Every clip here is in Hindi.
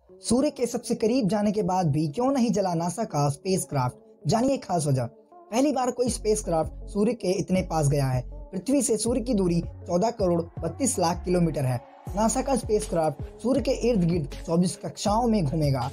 सूर्य के सबसे करीब जाने के बाद भी क्यों नहीं जला नासा का स्पेसक्राफ्ट? जानिए खास वजह। पहली बार कोई स्पेसक्राफ्ट सूर्य के इतने पास गया है। पृथ्वी से सूर्य की दूरी 14 करोड़ 32 लाख किलोमीटर है। नासा का स्पेसक्राफ्ट सूर्य के इर्द गिर्द 24 कक्षाओं में घूमेगा।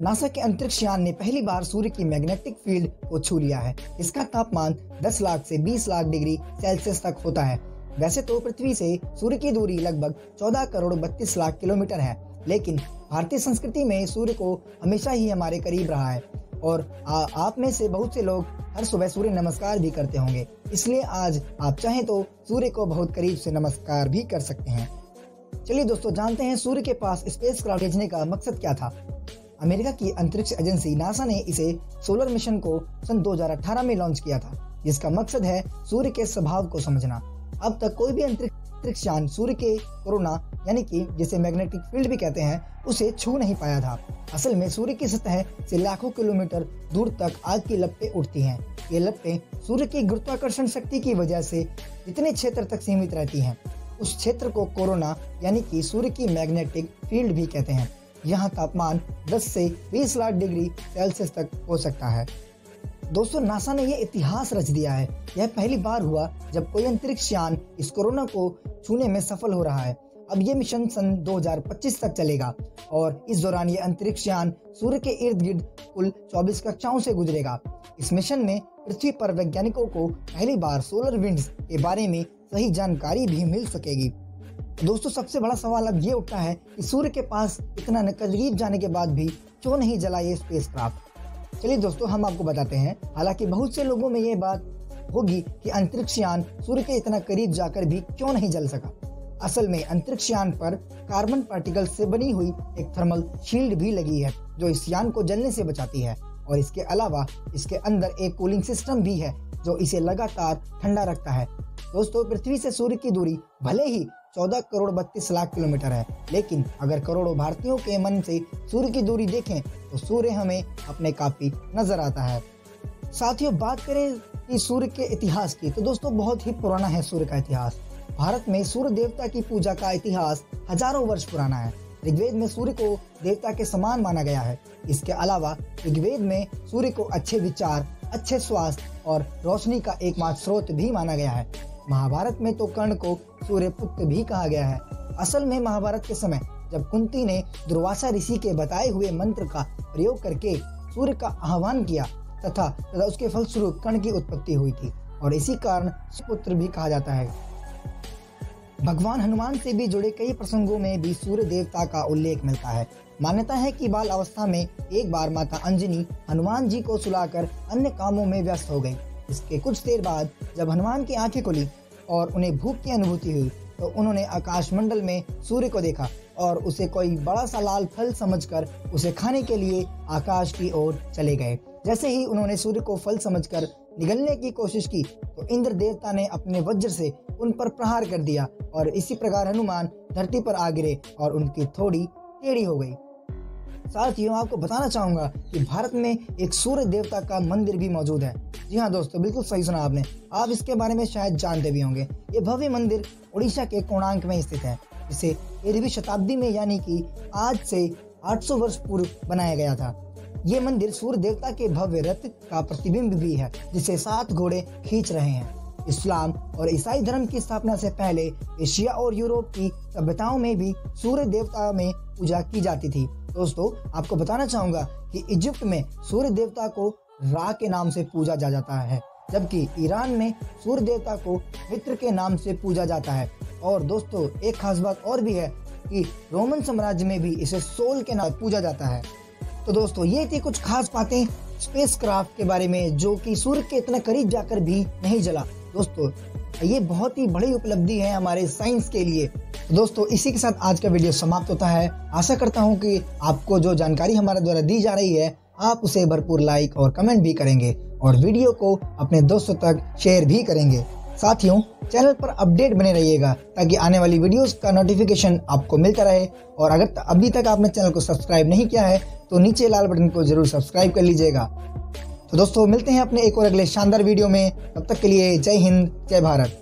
नासा के अंतरिक्ष यान ने पहली बार सूर्य की मैग्नेटिक फील्ड को छू लिया है। इसका तापमान 10 लाख से 20 लाख डिग्री सेल्सियस तक होता है। वैसे तो पृथ्वी से सूर्य की दूरी लगभग 14 करोड़ 32 लाख किलोमीटर है, लेकिन भारतीय संस्कृति में सूर्य को हमेशा ही हमारे करीब रहा है और आप में से बहुत से लोग हर सुबह सूर्य नमस्कार भी करते होंगे। इसलिए आज आप चाहें तो सूर्य को बहुत करीब से नमस्कार भी कर सकते हैं। चलिए दोस्तों, जानते हैं सूर्य के पास स्पेसक्राफ्ट भेजने का मकसद क्या था। अमेरिका की अंतरिक्ष एजेंसी नासा ने इसे सोलर मिशन को सन 2018 में लॉन्च किया था, जिसका मकसद है सूर्य के स्वभाव को समझना। अब तक कोई भी अंतरिक्ष यान सूर्य के कोरोना यानी कि जिसे मैग्नेटिक फील्ड भी कहते हैं उसे छू नहीं पाया था। असल में सूर्य की सतह से लाखों किलोमीटर दूर तक आग की लपटें उठती हैं। ये लपटें सूर्य की गुरुत्वाकर्षण शक्ति की वजह से जितने क्षेत्र तक सीमित रहती हैं, उस क्षेत्र को कोरोना यानी कि सूर्य की मैग्नेटिक फील्ड भी कहते हैं। यहाँ तापमान 10 से 20 लाख डिग्री सेल्सियस तक हो सकता है। दोस्तों, नासा ने यह इतिहास रच दिया है। यह पहली बार हुआ जब कोई अंतरिक्ष यान इस कोरोना को छूने में सफल हो रहा है। अब ये मिशन सन 2025 तक चलेगा और इस दौरान ये अंतरिक्ष यान सूर्य के इर्द गिर्द कुल 24 कक्षाओं से गुजरेगा। इस मिशन में पृथ्वी पर वैज्ञानिकों को पहली बार सोलर विंड्स के बारे में सही जानकारी भी मिल सकेगी। दोस्तों, सबसे बड़ा सवाल अब ये उठता है कि सूर्य के पास इतना करीब जाने के बाद भी क्यों नहीं जला ये स्पेसक्राफ्ट। चलिए दोस्तों, हम आपको बताते हैं। हालांकि बहुत से लोगों में ये बात होगी कि अंतरिक्ष यान सूर्य के इतना करीब जाकर भी क्यों नहीं जल सका। असल में अंतरिक्ष यान पर कार्बन पार्टिकल से बनी हुई एक थर्मल शील्ड भी लगी है, जो इस यान को जलने से बचाती है। और इसके अलावा इसके अंदर एक कूलिंग सिस्टम भी है जो इसे लगातार ठंडा रखता है। दोस्तों, पृथ्वी से सूर्य की दूरी भले ही 14 करोड़ 32 लाख किलोमीटर है, लेकिन अगर करोड़ों भारतीयों के मन से सूर्य की दूरी देखें तो सूर्य हमें अपने काफी नजर आता है। साथियों, बात करें कि सूर्य के इतिहास की, तो दोस्तों बहुत ही पुराना है सूर्य का इतिहास। भारत में सूर्य देवता की पूजा का इतिहास हजारों वर्ष पुराना है। ऋग्वेद में सूर्य को देवता के समान माना गया है। इसके अलावा ऋग्वेद में सूर्य को अच्छे विचार, अच्छे स्वास्थ्य और रोशनी का एकमात्र स्रोत भी माना गया है। महाभारत में तो कर्ण को सूर्य पुत्र भी कहा गया है। असल में महाभारत के समय जब कुंती ने दुर्वासा ऋषि के बताए हुए मंत्र का प्रयोग करके सूर्य का आह्वान किया तथा उसके फलस्वरूप कर्ण की उत्पत्ति हुई थी और इसी कारण पुत्र भी कहा जाता है। भगवान हनुमान से भी जुड़े कई प्रसंगों में भी सूर्य देवता का उल्लेख मिलता है। मान्यता है कि बाल अवस्था में एक बार माता अंजनी हनुमान जी को सुलाकर अन्य कामों में व्यस्त हो गई। इसके कुछ देर बाद जब हनुमान की आंखें खुली और उन्हें भूख की अनुभूति हुई तो उन्होंने आकाश मंडल में सूर्य को देखा और उसे कोई बड़ा सा लाल फल समझकर उसे खाने के लिए आकाश की ओर चले गए। जैसे ही उन्होंने सूर्य को फल समझकर निगलने की कोशिश की तो इंद्र देवता ने अपने वज्र से उन पर प्रहार कर दिया और इसी प्रकार हनुमान धरती पर आ गिरे और उनकी थोड़ी टेढ़ी हो गई। साथियों, आपको बताना चाहूंगा कि भारत में एक सूर्य देवता का मंदिर भी मौजूद है। जी हाँ दोस्तों, बिल्कुल सही सुना आपने। आप इसके बारे में शायद जानते भी होंगे। ये भव्य मंदिर उड़ीसा के कोणार्क में स्थित है, जिसे 13वीं शताब्दी में यानी कि आज से 800 वर्ष पूर्व बनाया गया था। ये मंदिर सूर्य देवता के भव्य रथ का प्रतिबिंब भी है, जिसे 7 घोड़े खींच रहे हैं। इस्लाम और ईसाई धर्म की स्थापना से पहले एशिया और यूरोप की सभ्यताओं में भी सूर्य देवता में पूजा की जाती थी। दोस्तों, आपको बताना चाहूंगा कि इजिप्ट में सूर्य देवता को रा के नाम से पूजा जाता है, जबकि ईरान में सूर्य देवता को मित्र के नाम से पूजा जाता है। और दोस्तों, एक खास बात और भी है कि रोमन साम्राज्य में भी इसे सोल के नाम पूजा जाता है। तो दोस्तों, ये थी कुछ खास बातें स्पेसक्राफ्ट के बारे में जो कि सूर्य के इतना करीब जाकर भी नहीं जला। दोस्तों, ये बहुत ही बड़ी उपलब्धि है हमारे साइंस के लिए। दोस्तों, इसी के साथ आज का वीडियो समाप्त होता है। आशा करता हूँ कि आपको जो जानकारी हमारे द्वारा दी जा रही है आप उसे भरपूर लाइक और कमेंट भी करेंगे और वीडियो को अपने दोस्तों तक शेयर भी करेंगे। साथियों, चैनल पर अपडेट बने रहिएगा ताकि आने वाली वीडियोस का नोटिफिकेशन आपको मिलता रहे। और अगर अभी तक आपने चैनल को सब्सक्राइब नहीं किया है तो नीचे लाल बटन को जरूर सब्सक्राइब कर लीजिएगा। तो दोस्तों, मिलते हैं अपने एक और अगले शानदार वीडियो में। तब तक के लिए जय हिंद, जय भारत।